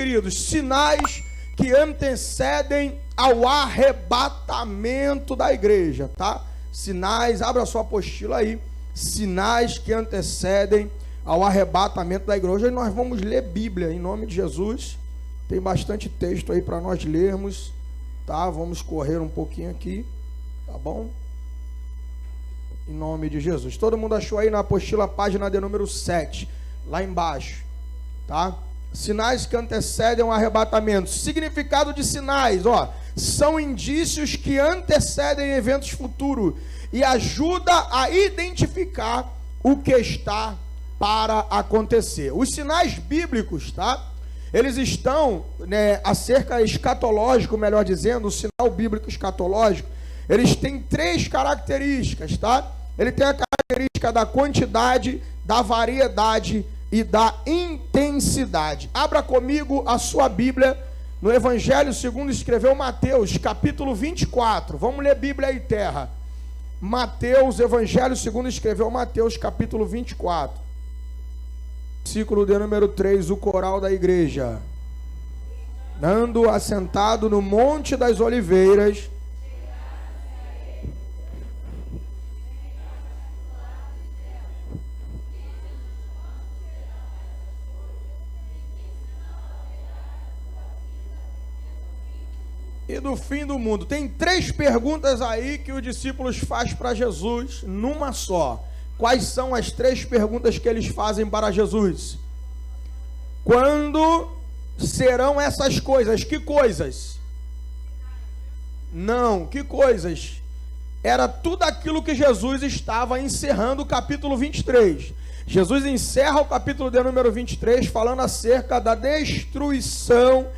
queridos, sinais que antecedem ao arrebatamento da igreja, tá? Sinais, abra sua apostila aí, sinais que antecedem ao arrebatamento da igreja. Hoje nós vamos ler Bíblia, em nome de Jesus. Tem bastante texto aí para nós lermos, tá? Vamos correr um pouquinho aqui, tá bom? Em nome de Jesus. Todo mundo achou aí na apostila, página de número 7, lá embaixo, tá? Sinais que antecedem o arrebatamento. Significado de sinais, ó, são indícios que antecedem eventos futuros e ajuda a identificar o que está para acontecer. Os sinais bíblicos, tá? Eles estão, acerca escatológico, melhor dizendo, o sinal bíblico escatológico, eles têm 3 características, tá? Ele tem a característica da quantidade, da variedade e da intensidade. Abra comigo a sua Bíblia no Evangelho segundo escreveu Mateus, capítulo 24. Vamos ler Bíblia aí, terra. Mateus, Evangelho segundo escreveu Mateus, capítulo 24. Versículo de número 3, o coral da igreja. Ando assentado no Monte das Oliveiras, e do fim do mundo. Tem 3 perguntas aí que os discípulos fazem para Jesus, numa só. Quais são as 3 perguntas que eles fazem para Jesus? Quando serão essas coisas? Que coisas? Não, que coisas? Era tudo aquilo que Jesus estava encerrando o capítulo 23. Jesus encerra o capítulo de número 23 falando acerca da destruição,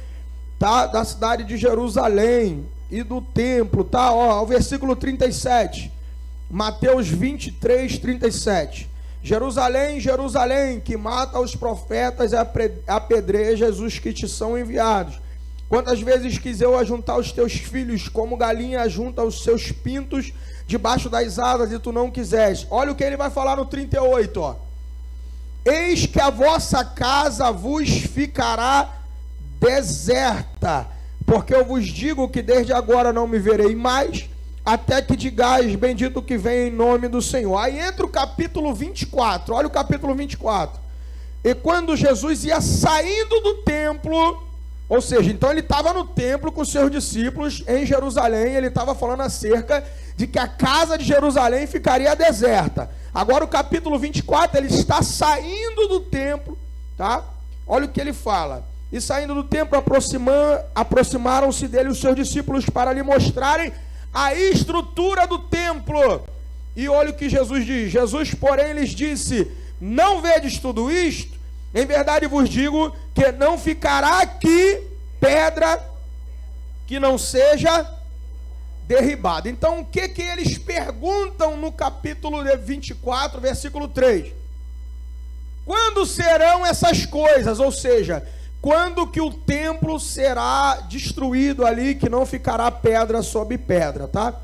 tá, da cidade de Jerusalém e do templo, tá? Ó, o versículo 37, Mateus 23, 37. Jerusalém, Jerusalém, que mata os profetas e apedrejas os que te são enviados. Quantas vezes quis eu ajuntar os teus filhos, como galinha ajunta os seus pintos debaixo das asas, e tu não quiseste. Olha o que ele vai falar no 38, ó. Eis que a vossa casa vos ficará deserta, porque eu vos digo que desde agora não me verei mais, até que digais, bendito que vem em nome do Senhor. Aí entra o capítulo 24, olha o capítulo 24. E quando Jesus ia saindo do templo, ou seja, então ele estava no templo com seus discípulos em Jerusalém, ele estava falando acerca de que a casa de Jerusalém ficaria deserta. Agora o capítulo 24, ele está saindo do templo, tá? Olha o que ele fala. E saindo do templo, aproximaram-se dele os seus discípulos para lhe mostrarem a estrutura do templo. E olha o que Jesus diz. Jesus, porém, lhes disse: não vedes tudo isto? Em verdade vos digo que não ficará aqui pedra que não seja derribada. Então, o que eles perguntam no capítulo 24, versículo 3? Quando serão essas coisas? Ou seja, quando que o templo será destruído ali, que não ficará pedra sobre pedra, tá?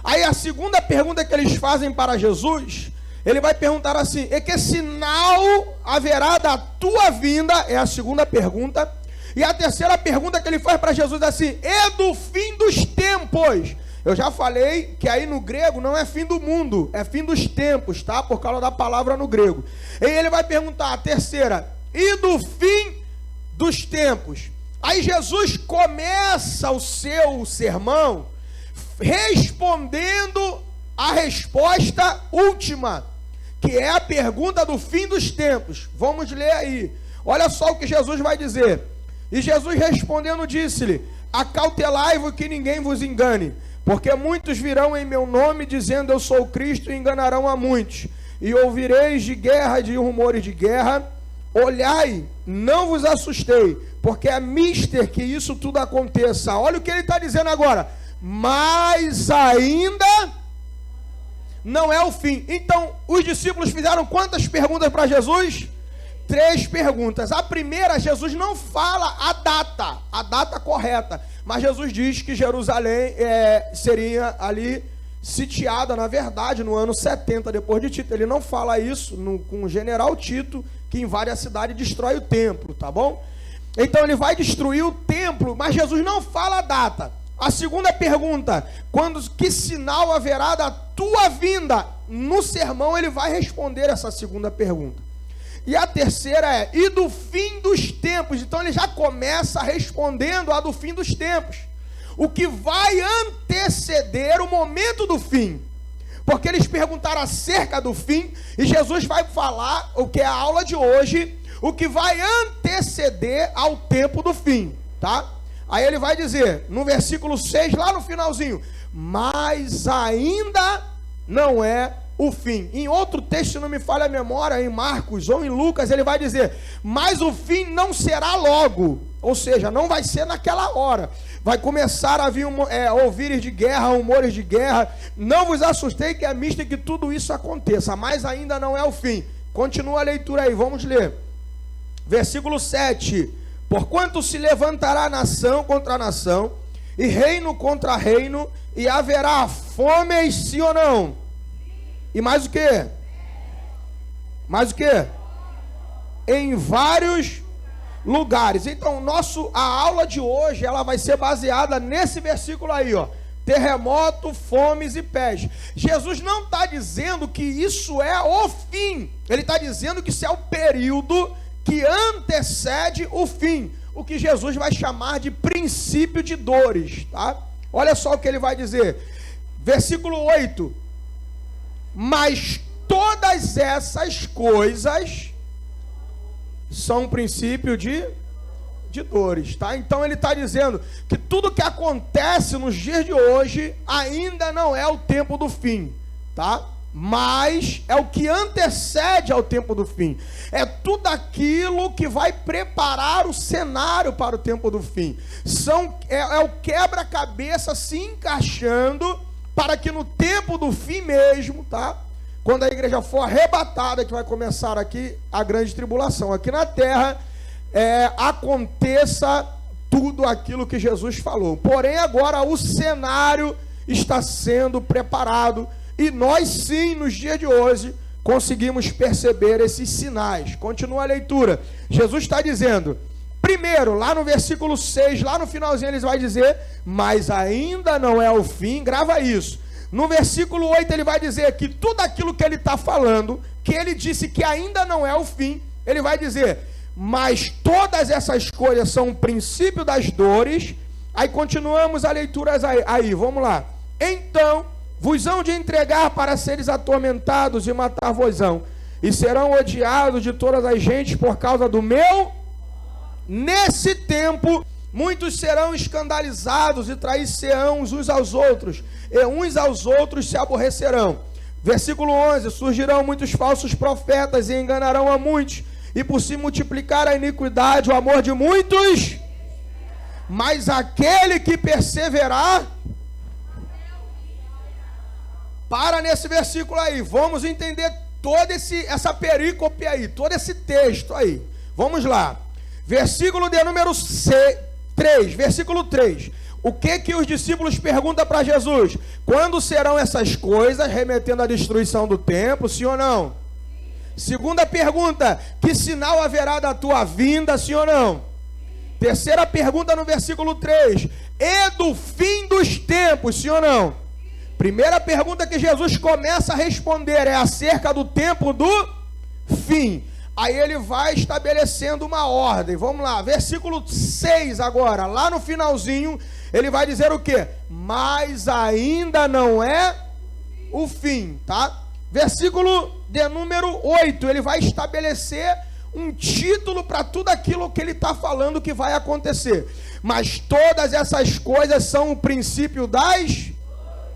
Aí a segunda pergunta que eles fazem para Jesus, ele vai perguntar assim: e que sinal haverá da tua vinda? É a segunda pergunta. E a terceira pergunta que ele faz para Jesus é assim: e do fim dos tempos? Eu já falei que aí no grego não é fim do mundo, é fim dos tempos, tá? Por causa da palavra no grego. E ele vai perguntar a terceira: e do fim dos tempos? Aí Jesus começa o seu sermão respondendo a resposta última, que é a pergunta do fim dos tempos. Vamos ler aí. Olha só o que Jesus vai dizer. E Jesus respondendo disse-lhe: acautelai-vos que ninguém vos engane, porque muitos virão em meu nome dizendo eu sou Cristo, e enganarão a muitos. E ouvireis de guerra e de rumores de guerra. Olhai, não vos assustei, porque é mister que isso tudo aconteça. Olha o que ele está dizendo agora: mas ainda não é o fim. Então, os discípulos fizeram quantas perguntas para Jesus? 3 perguntas. A primeira, Jesus não fala a data correta, mas Jesus diz que Jerusalém seria ali sitiada, na verdade, no ano 70 depois de Tito. Ele não fala isso com o general Tito, que invade a cidade e destrói o templo, tá bom? Então ele vai destruir o templo, mas Jesus não fala a data. A segunda pergunta, que sinal haverá da tua vinda? No sermão ele vai responder essa segunda pergunta. E a terceira é, e do fim dos tempos? Então ele já começa respondendo a do fim dos tempos. O que vai anteceder o momento do fim. Porque eles perguntaram acerca do fim, e Jesus vai falar, o que é a aula de hoje, o que vai anteceder ao tempo do fim, tá? Aí ele vai dizer, no versículo 6, lá no finalzinho, mas ainda não é o fim. Em outro texto, se não me falha a memória, em Marcos ou em Lucas, ele vai dizer, mas o fim não será logo, ou seja, não vai ser naquela hora. Vai começar a vir ouvires de guerra, rumores de guerra. Não vos assustei que é mista que tudo isso aconteça, mas ainda não é o fim. Continua a leitura aí, vamos ler. Versículo 7. Porquanto se levantará nação contra nação, e reino contra reino, e haverá fome, sim ou não? E mais o que? Mais o que? Em vários lugares. Então, a aula de hoje, ela vai ser baseada nesse versículo aí, ó. Terremoto, fomes e peste. Jesus não está dizendo que isso é o fim. Ele está dizendo que isso é o período que antecede o fim. O que Jesus vai chamar de princípio de dores, tá? Olha só o que ele vai dizer. Versículo 8. Mas todas essas coisas são um princípio de dores, tá? Então ele está dizendo que tudo que acontece nos dias de hoje ainda não é o tempo do fim, tá? Mas é o que antecede ao tempo do fim. É tudo aquilo que vai preparar o cenário para o tempo do fim. É o quebra-cabeça se encaixando para que no tempo do fim mesmo, tá? Quando a igreja for arrebatada, que vai começar aqui a grande tribulação, aqui na terra, aconteça tudo aquilo que Jesus falou. Porém, agora o cenário está sendo preparado, e nós sim, nos dias de hoje, conseguimos perceber esses sinais. Continua a leitura. Jesus está dizendo, primeiro, lá no versículo 6, lá no finalzinho, ele vai dizer, mas ainda não é o fim, grava isso. No versículo 8 ele vai dizer que tudo aquilo que ele está falando, que ele disse que ainda não é o fim, ele vai dizer, mas todas essas coisas são o princípio das dores. Aí continuamos a leitura aí, vamos lá. Então, vos hão de entregar para seres atormentados e matar-vos-ão, e serão odiados de todas as gentes por causa do meu. Nesse tempo, muitos serão escandalizados e trair-se-ão uns aos outros, e uns aos outros se aborrecerão. Versículo 11, surgirão muitos falsos profetas e enganarão a muitos, e por se multiplicar a iniquidade, o amor de muitos, mas aquele que perseverar. Para nesse versículo aí, vamos entender toda essa perícope aí, todo esse texto aí. Vamos lá. Versículo de número 3, versículo 3. O que os discípulos perguntam para Jesus? Quando serão essas coisas, remetendo à destruição do templo, sim ou não? Segunda pergunta, que sinal haverá da tua vinda, sim ou não? Terceira pergunta no versículo 3, e do fim dos tempos, sim ou não? Primeira pergunta que Jesus começa a responder é acerca do tempo do fim. Aí ele vai estabelecendo uma ordem. Vamos lá, versículo 6 agora, lá no finalzinho, ele vai dizer o quê? Mas ainda não é o fim, tá? Versículo de número 8, ele vai estabelecer um título para tudo aquilo que ele está falando que vai acontecer. Mas todas essas coisas são o princípio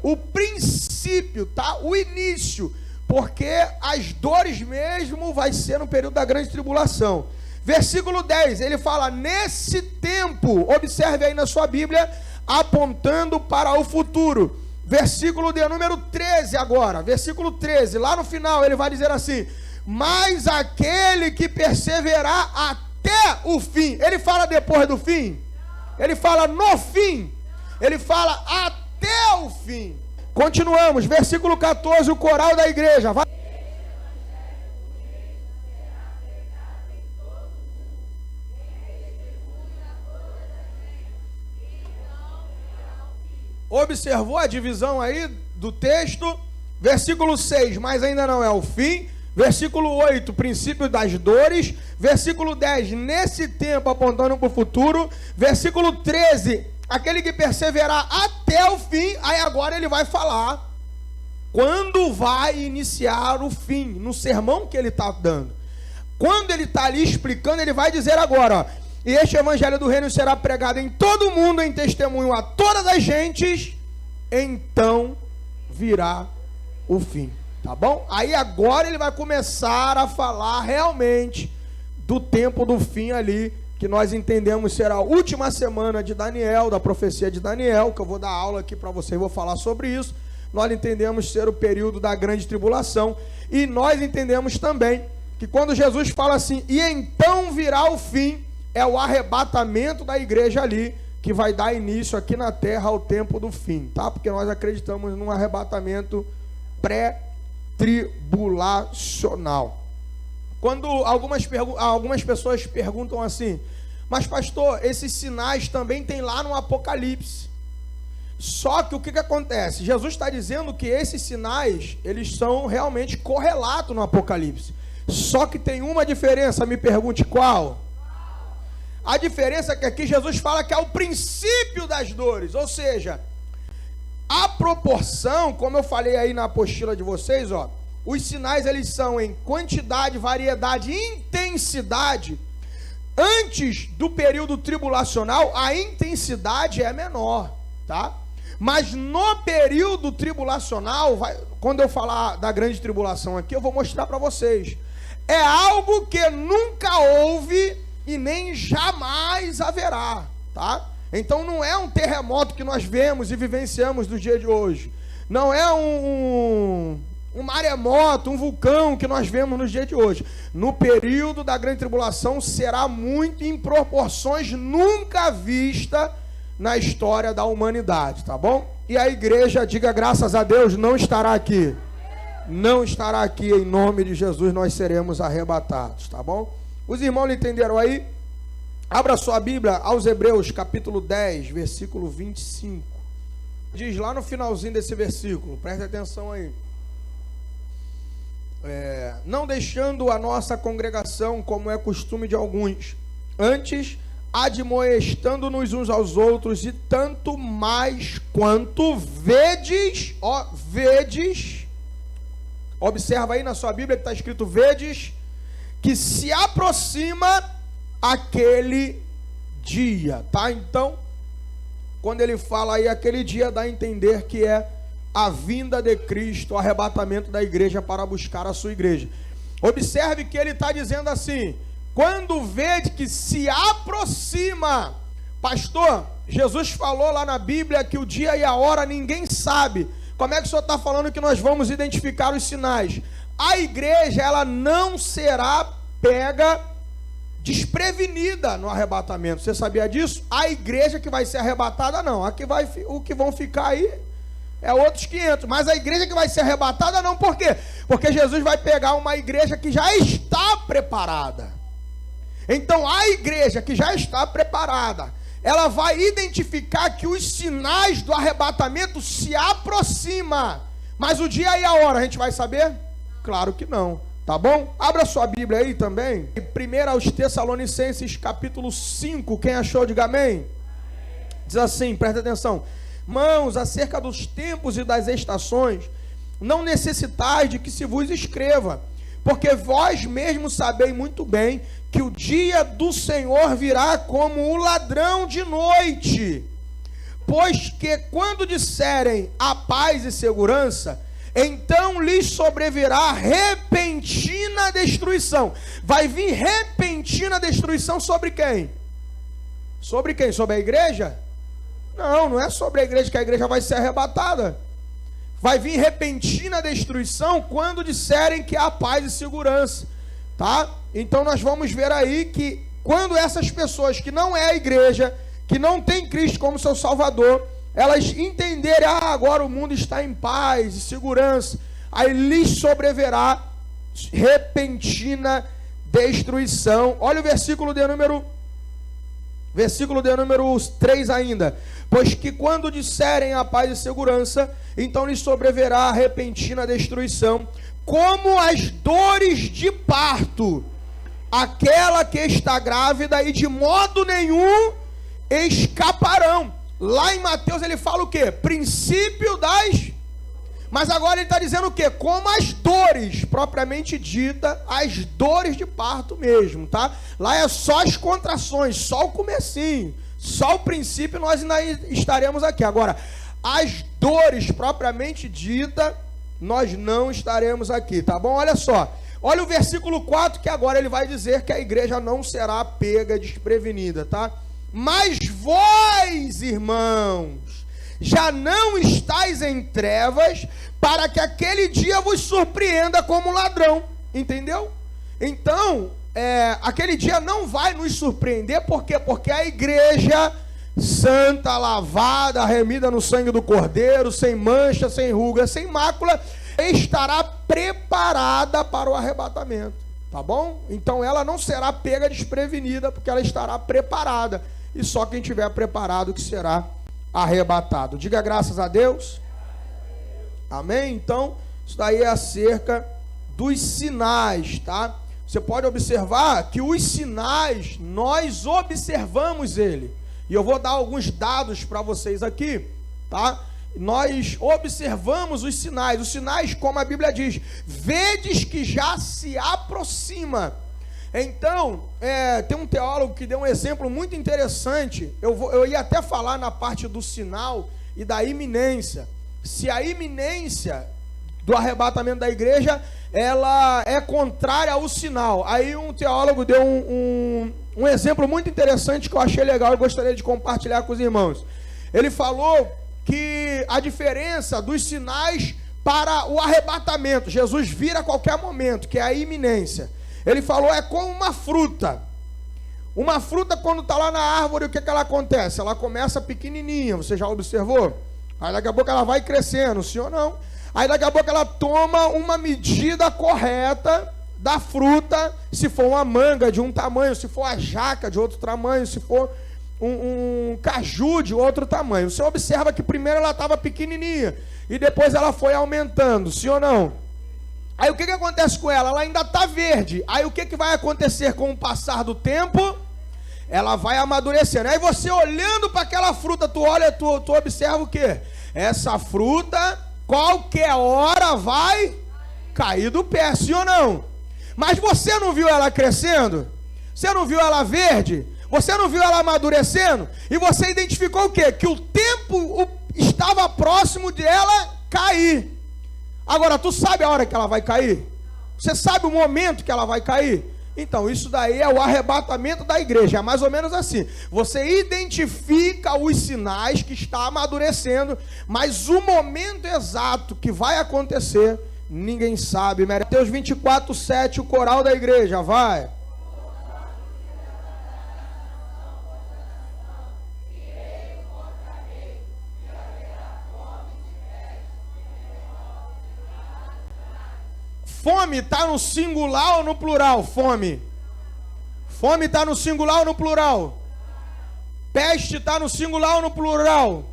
o princípio, tá? O início, porque as dores mesmo vai ser no período da grande tribulação. Versículo 10, ele fala, nesse tempo, observe aí na sua Bíblia, apontando para o futuro. Versículo de número 13 agora, versículo 13, lá no final ele vai dizer assim, mas aquele que perseverar até o fim. Ele fala depois do fim? Ele fala no fim? Ele fala até o fim. Continuamos, versículo 14, o coral da igreja. Vai. Observou a divisão aí do texto? Versículo 6, mas ainda não é o fim. Versículo 8, princípio das dores. Versículo 10, nesse tempo apontando para o futuro. Versículo 13, aquele que perseverar até o fim. Aí agora ele vai falar quando vai iniciar o fim, no sermão que ele está dando. Quando ele está ali explicando, ele vai dizer agora, ó, e este evangelho do reino será pregado em todo o mundo, em testemunho a todas as gentes, então virá o fim. Tá bom? Aí agora ele vai começar a falar realmente do tempo do fim ali, que nós entendemos ser a última semana de Daniel, da profecia de Daniel, que eu vou dar aula aqui para vocês, vou falar sobre isso. Nós entendemos ser o período da grande tribulação, e nós entendemos também que quando Jesus fala assim, e então virá o fim, é o arrebatamento da igreja ali, que vai dar início aqui na terra ao tempo do fim, tá? Porque nós acreditamos num arrebatamento pré-tribulacional. Quando algumas pessoas perguntam assim, mas pastor, esses sinais também tem lá no Apocalipse. Só que o que acontece? Jesus está dizendo que esses sinais, eles são realmente correlatos no Apocalipse. Só que tem uma diferença, me pergunte qual? A diferença é que aqui Jesus fala que é o princípio das dores, ou seja, a proporção, como eu falei aí na apostila de vocês, ó, os sinais eles são em quantidade, variedade e intensidade. Antes do período tribulacional, a intensidade é menor, tá? Mas no período tribulacional, quando eu falar da grande tribulação aqui, eu vou mostrar para vocês. É algo que nunca houve e nem jamais haverá, tá? Então não é um terremoto que nós vemos e vivenciamos no dia de hoje. Não é um maremoto, um vulcão que nós vemos no dia de hoje. No período da grande tribulação será muito em proporções nunca vistas na história da humanidade, tá bom? E a igreja, diga graças a Deus, não estará aqui. Não estará aqui, em nome de Jesus nós seremos arrebatados, tá bom? Os irmãos entenderam aí? Abra sua Bíblia aos Hebreus, capítulo 10, versículo 25. Diz lá no finalzinho desse versículo, preste atenção aí. Não deixando a nossa congregação, como é costume de alguns, antes admoestando-nos uns aos outros, e tanto mais quanto vedes, observa aí na sua Bíblia que está escrito vedes, que se aproxima aquele dia, tá? Então, quando ele fala aí aquele dia, dá a entender que é a vinda de Cristo, o arrebatamento da igreja para buscar a sua igreja. Observe que ele está dizendo assim, quando vede que se aproxima, pastor, Jesus falou lá na Bíblia que o dia e a hora ninguém sabe. Como é que o senhor está falando que nós vamos identificar os sinais? A igreja, ela não será pega desprevenida no arrebatamento. Você sabia disso? A igreja que vai ser arrebatada, não. O que vão ficar aí é outros 500. Mas a igreja que vai ser arrebatada, não. Por quê? Porque Jesus vai pegar uma igreja que já está preparada. Então, a igreja que já está preparada, ela vai identificar que os sinais do arrebatamento se aproximam. Mas o dia e a hora, a gente vai saber? Claro que não. Tá bom? Abra sua Bíblia aí também. 1 aos Tessalonicenses, capítulo 5. Quem achou, diga amém. Diz assim, presta atenção. Mãos, acerca dos tempos e das estações, não necessitais de que se vos escreva, porque vós mesmos sabeis muito bem que o dia do Senhor virá como o ladrão de noite. Pois que quando disserem a paz e segurança, então lhes sobrevirá repentina destruição. Vai vir repentina destruição sobre quem? Sobre quem? Sobre a igreja? Não, não é sobre a igreja, que a igreja vai ser arrebatada. Vai vir repentina destruição quando disserem que há paz e segurança, tá? Então nós vamos ver aí que quando essas pessoas que não é a igreja, que não tem Cristo como seu Salvador, elas entenderem, agora o mundo está em paz e segurança, aí lhes sobrevirá repentina destruição. Olha o versículo de número Versículo de número 3 ainda. Pois que quando disserem a paz e segurança, então lhes sobreverá a repentina destruição, como as dores de parto, aquela que está grávida, e de modo nenhum escaparão. Lá em Mateus ele fala o quê? Princípio das... Mas agora ele está dizendo o quê? Como as dores, propriamente dita, as dores de parto mesmo, tá? Lá é só as contrações, só o comecinho, só o princípio, nós ainda estaremos aqui. Agora, as dores propriamente dita, nós não estaremos aqui, tá bom? Olha só, olha o versículo 4, que agora ele vai dizer que a igreja não será pega desprevenida, tá? Mas vós, irmãos, já não estáis em trevas, para que aquele dia vos surpreenda como ladrão, entendeu? Então, aquele dia não vai nos surpreender, por quê? Porque a igreja santa, lavada, remida no sangue do Cordeiro, sem mancha, sem ruga, sem mácula, estará preparada para o arrebatamento, tá bom? Então ela não será pega desprevenida, porque ela estará preparada, e só quem estiver preparado que será arrebatado. Diga graças a Deus. Amém? Então, isso daí é acerca dos sinais, tá? Você pode observar que os sinais, nós observamos ele. E eu vou dar alguns dados para vocês aqui, tá? Nós observamos os sinais, como a Bíblia diz, vedes que já se aproxima. Então, tem um teólogo que deu um exemplo muito interessante. Eu ia até falar na parte do sinal e da iminência. Se a iminência do arrebatamento da igreja, ela é contrária ao sinal. Aí um teólogo deu um exemplo muito interessante que eu achei legal e gostaria de compartilhar com os irmãos. Ele falou que a diferença dos sinais para o arrebatamento, Jesus vira a qualquer momento, que é a iminência. Ele falou, é como uma fruta. Uma fruta, quando está lá na árvore, o que ela acontece? Ela começa pequenininha, você já observou? Aí daqui a pouco ela vai crescendo, sim ou não? Aí daqui a pouco ela toma uma medida correta da fruta, se for uma manga de um tamanho, se for a jaca de outro tamanho, se for um caju de outro tamanho. Você observa que primeiro ela estava pequenininha e depois ela foi aumentando, sim ou não? Aí o que acontece com ela? Ela ainda está verde. Aí o que vai acontecer com o passar do tempo? Ela vai amadurecendo. Aí você olhando para aquela fruta, tu olha, tu observa o quê? Essa fruta, qualquer hora vai cair do pé, sim ou não? Mas você não viu ela crescendo? Você não viu ela verde? Você não viu ela amadurecendo? E você identificou o quê? Que o tempo estava próximo de ela cair. Agora, tu sabe a hora que ela vai cair? Você sabe o momento que ela vai cair? Então, isso daí é o arrebatamento da igreja, é mais ou menos assim. Você identifica os sinais que está amadurecendo, mas o momento exato que vai acontecer, ninguém sabe. Mateus 24:7, o coral da igreja, vai. Fome está no singular ou no plural? Fome. Fome está no singular ou no plural? Peste está no singular ou no plural?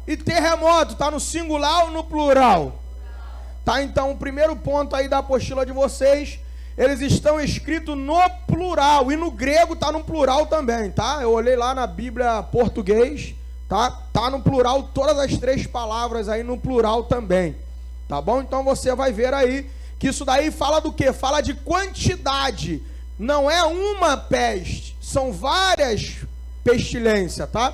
E terremoto está no singular ou no plural? Tá, então o primeiro ponto aí da apostila de vocês, eles estão escritos no plural. E no grego está no plural também, tá? Eu olhei lá na Bíblia português, tá? Tá no plural, todas as três palavras aí no plural também. Tá bom? Então você vai ver aí que isso daí fala do quê? Fala de quantidade. Não é uma peste, são várias pestilências, tá?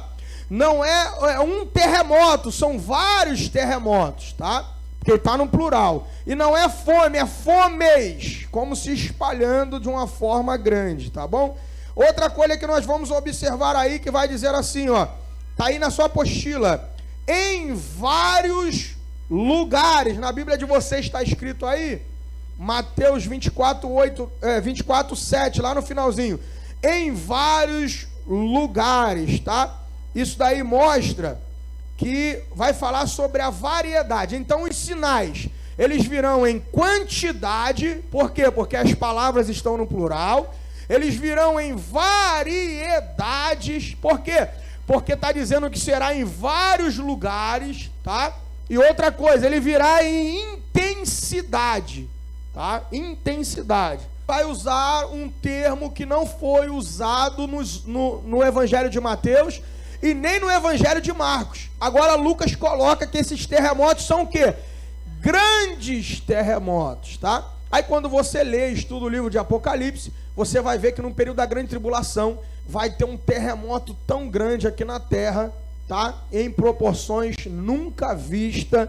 Não é um terremoto, são vários terremotos, tá? Porque está no plural. E não é fome, é fomes, como se espalhando de uma forma grande, tá bom? Outra coisa que nós vamos observar aí, que vai dizer assim, ó, tá aí na sua apostila, em vários lugares. Na Bíblia de vocês está escrito aí, Mateus 24:7, lá no finalzinho, em vários lugares, tá? Isso daí mostra que vai falar sobre a variedade. Então os sinais, eles virão em quantidade. Por quê? Porque as palavras estão no plural. Eles virão em variedades. Por quê? Porque está dizendo que será em vários lugares, tá? E outra coisa, ele virá em intensidade, tá? Intensidade. Vai usar um termo que não foi usado no Evangelho de Mateus e nem no Evangelho de Marcos. Agora Lucas coloca que esses terremotos são o quê? Grandes terremotos, tá? Aí quando você lê e estuda o livro de Apocalipse, você vai ver que no período da grande tribulação vai ter um terremoto tão grande aqui na Terra, tá? Em proporções nunca vistas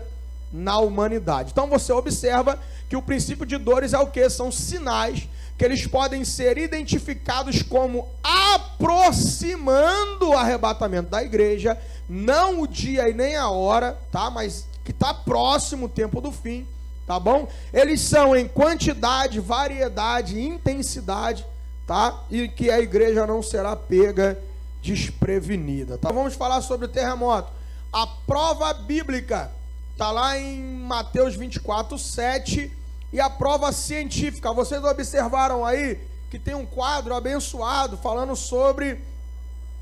na humanidade. Então você observa que o princípio de dores é o quê? São sinais que eles podem ser identificados como aproximando o arrebatamento da igreja, não o dia e nem a hora, tá? Mas que está próximo o tempo do fim, tá bom? Eles são em quantidade, variedade, intensidade, tá? E que a igreja não será pega desprevenida, tá? Vamos falar sobre o terremoto. A prova bíblica está lá em Mateus 24:7, e a prova científica. Vocês observaram aí que tem um quadro abençoado falando sobre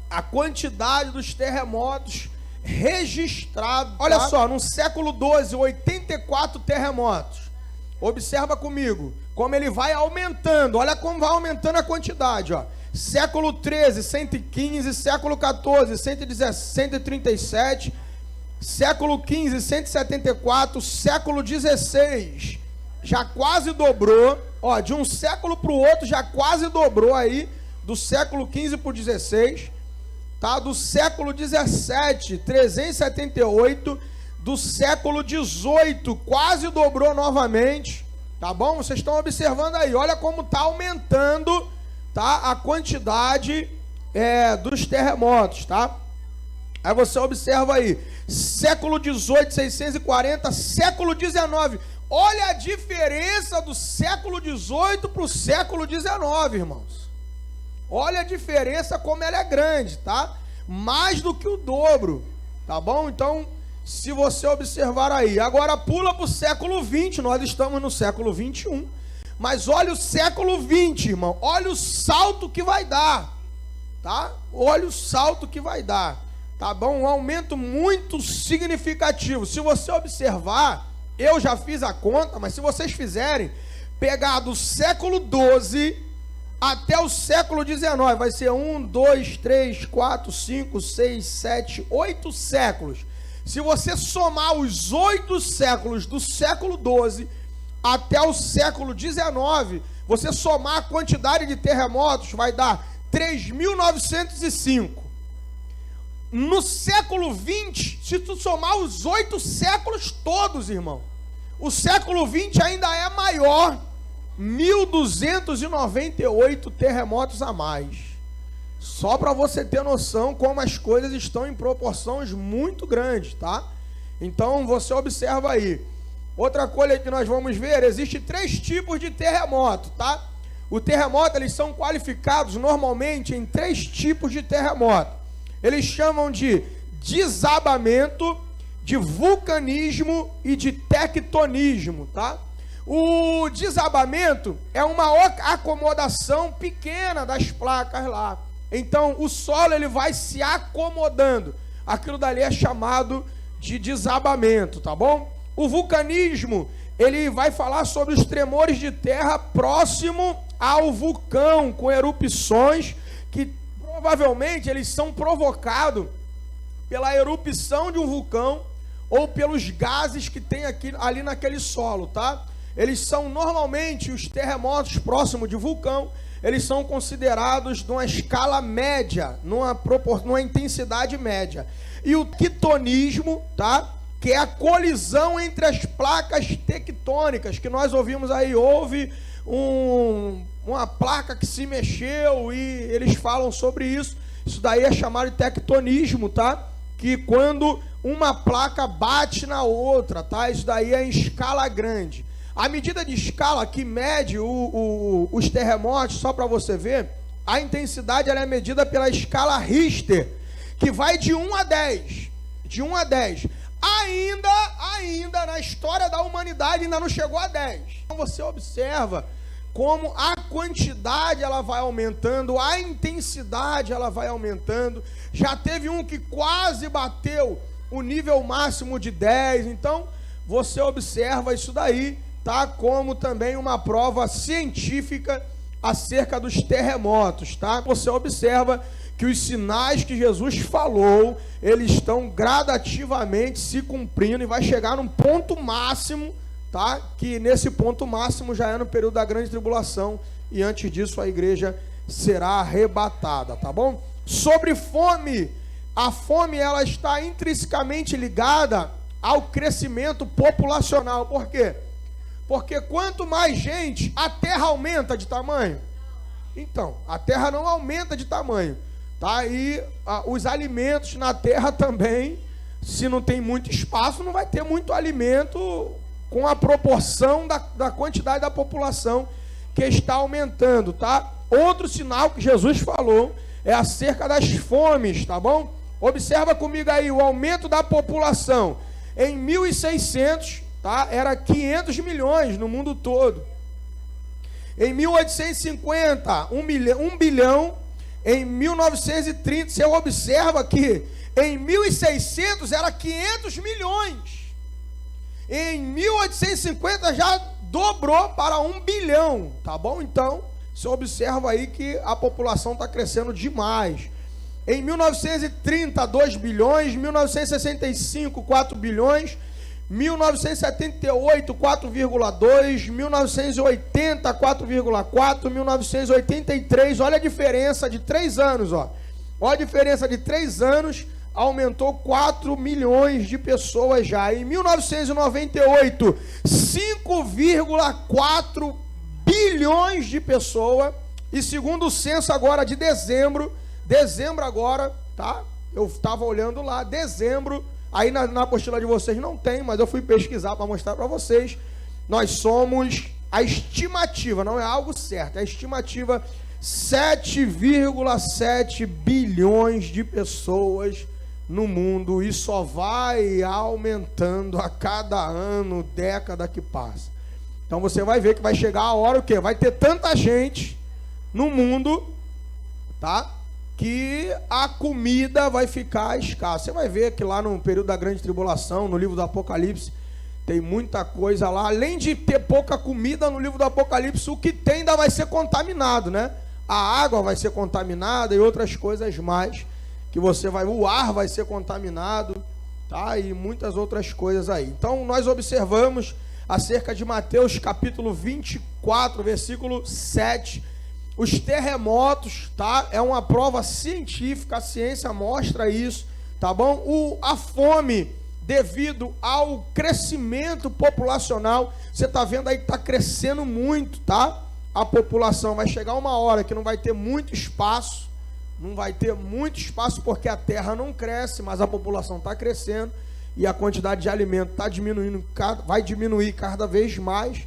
a quantidade dos terremotos registrados. Olha só, no século XII, 84 terremotos. Observa comigo como ele vai aumentando. Olha como vai aumentando a quantidade, ó. Século XIII, 115, século XIV, 137, século XV, 174, século XVI, já quase dobrou, ó, de um século para o outro já quase dobrou aí, do século XV para o XVI, tá? Do século XVII, 378, do século XVIII, quase dobrou novamente, tá bom? Vocês estão observando aí, olha como está aumentando, tá? A quantidade dos terremotos, tá? Aí você observa aí, século XVIII, 640, século XIX. Olha a diferença do século XVIII para o século XIX, irmãos. Olha a diferença como ela é grande, tá? Mais do que o dobro, tá bom? Então, se você observar aí, agora pula para o século XX, nós estamos no século XXI. Mas olha o século XX, irmão. Olha o salto que vai dar, tá? Olha o salto que vai dar, tá bom? Um aumento muito significativo. Se você observar, eu já fiz a conta, mas se vocês fizerem, pegar do século XII até o século XIX, vai ser 1, 2, 3, 4, 5, 6, 7, 8 séculos. Se você somar os 8 séculos do século XII até o século XIX, você somar a quantidade de terremotos, vai dar 3.905. No século XX, se tu somar os 8 séculos todos, irmão, o século XX ainda é maior, 1.298 terremotos a mais. Só para você ter noção como as coisas estão em proporções muito grandes, tá? Então você observa aí. Outra coisa que nós vamos ver, existe 3 tipos de terremoto, tá? O terremoto, eles são qualificados normalmente em 3 tipos de terremoto. Eles chamam de desabamento, de vulcanismo e de tectonismo, tá? O desabamento é uma acomodação pequena das placas lá. Então, o solo ele vai se acomodando. Aquilo dali é chamado de desabamento, tá bom? O vulcanismo, ele vai falar sobre os tremores de terra próximo ao vulcão, com erupções que provavelmente eles são provocados pela erupção de um vulcão ou pelos gases que tem ali naquele solo, tá? Eles são normalmente os terremotos próximos de vulcão, eles são considerados numa escala média, numa intensidade média. E o tectonismo, tá? Que é a colisão entre as placas tectônicas, que nós ouvimos aí, houve uma placa que se mexeu e eles falam sobre isso. Isso daí é chamado de tectonismo, tá? Que quando uma placa bate na outra, tá? Isso daí é em escala grande. A medida de escala que mede os terremotos, só para você ver, a intensidade ela é medida pela escala Richter, que vai de 1 a 10. De 1 a 10. Ainda na história da humanidade ainda não chegou a 10. Então você observa como a quantidade ela vai aumentando, a intensidade ela vai aumentando. Já teve um que quase bateu o nível máximo de 10. Então, você observa isso daí, tá? Como também uma prova científica acerca dos terremotos, tá? Você observa que os sinais que Jesus falou, eles estão gradativamente se cumprindo e vai chegar num ponto máximo, tá? Que nesse ponto máximo já é no período da grande tribulação, e antes disso a igreja será arrebatada, tá bom? Sobre fome, a fome ela está intrinsecamente ligada ao crescimento populacional. Por quê? Porque quanto mais gente, a terra aumenta de tamanho. Então, a terra não aumenta de tamanho, tá? E os alimentos na terra também, se não tem muito espaço, não vai ter muito alimento com a proporção da quantidade da população que está aumentando, tá? Outro sinal que Jesus falou é acerca das fomes, tá bom? Observa comigo aí o aumento da população. Em 1600, tá? Era 500 milhões no mundo todo. Em 1850, 1 bilhão. Em 1930, você observa que em 1600 era 500 milhões. Em 1850 já dobrou para 1 bilhão, tá bom? Então, você observa aí que a população está crescendo demais. Em 1930, 2 bilhões, 1965, 4 bilhões, 1978, 4,2, 1980, 4,4, 1983, olha a diferença de 3 anos, ó. Olha a diferença de 3 anos, aumentou 4 milhões de pessoas já. Em 1998, 5,4 bilhões de pessoas. E segundo o censo agora de dezembro agora, tá? Eu estava olhando lá, dezembro, aí na apostila de vocês não tem, mas eu fui pesquisar para mostrar para vocês. Nós somos, a estimativa, não é algo certo, é a estimativa 7,7 bilhões de pessoas no mundo, e só vai aumentando a cada ano, década que passa. Então você vai ver que vai chegar a hora o quê? Vai ter tanta gente no mundo, tá? Que a comida vai ficar escassa. Você vai ver que lá no período da grande tribulação, no livro do Apocalipse, tem muita coisa lá. Além de ter pouca comida no livro do Apocalipse, o que tem ainda vai ser contaminado, né? A água vai ser contaminada e outras coisas mais que você vai, o ar vai ser contaminado, tá? E muitas outras coisas aí. Então nós observamos acerca de Mateus capítulo 24, versículo 7, os terremotos, tá? É uma prova científica, a ciência mostra isso, tá bom? A fome, devido ao crescimento populacional, você tá vendo aí que tá crescendo muito, tá? A população vai chegar uma hora que não vai ter muito espaço, porque a terra não cresce, mas a população está crescendo e a quantidade de alimento está diminuindo, vai diminuir cada vez mais.